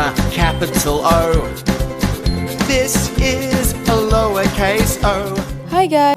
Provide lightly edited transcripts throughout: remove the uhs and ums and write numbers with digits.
a capital O. This is a lowercase o. Hi guys!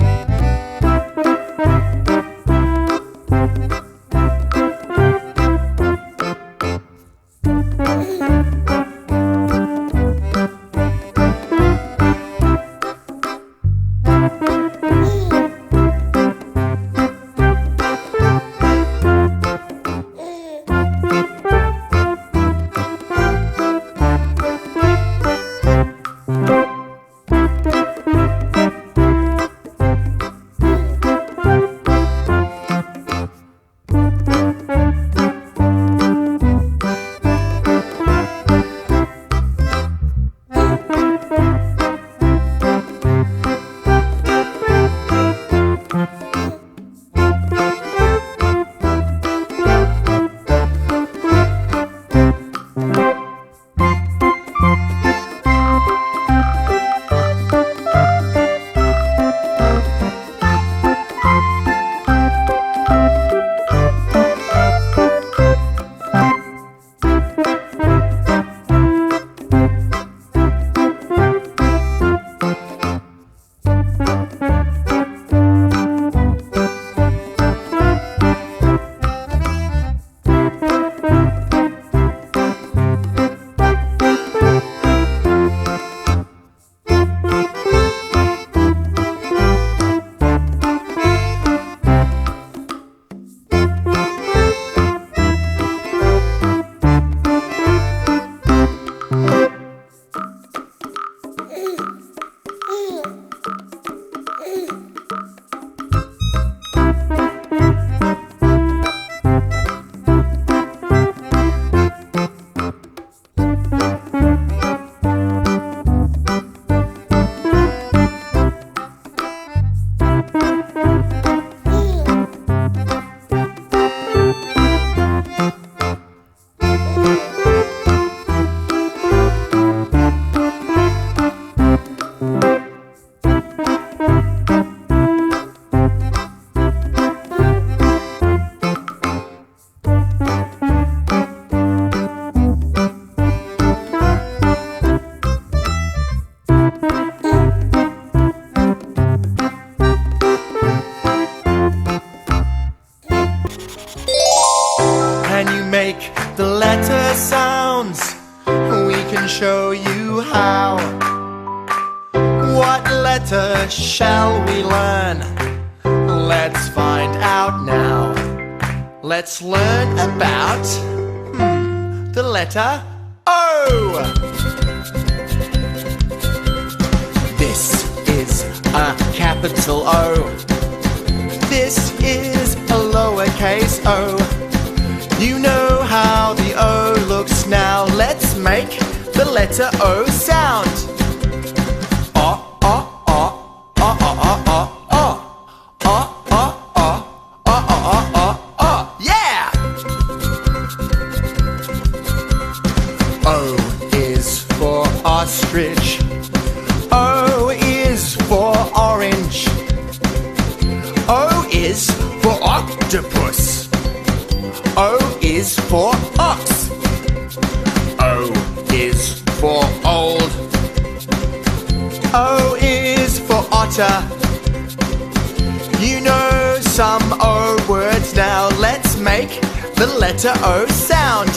Make the letter sounds, we can show you how. What letter shall we learn? Let's find out now. Let's learn about the letter O. This is a capital O. This is a lowercase o. You know how the O looks now. Let's make the letter O sound. O, O, O, O, O, O, O, O, O, O, O, O, O, O, yeah! O is for ostrich. O is for orange. O is for octopus. O is for ox. O is for old. O is for otter. You know some O words now. Let's make the letter O sound.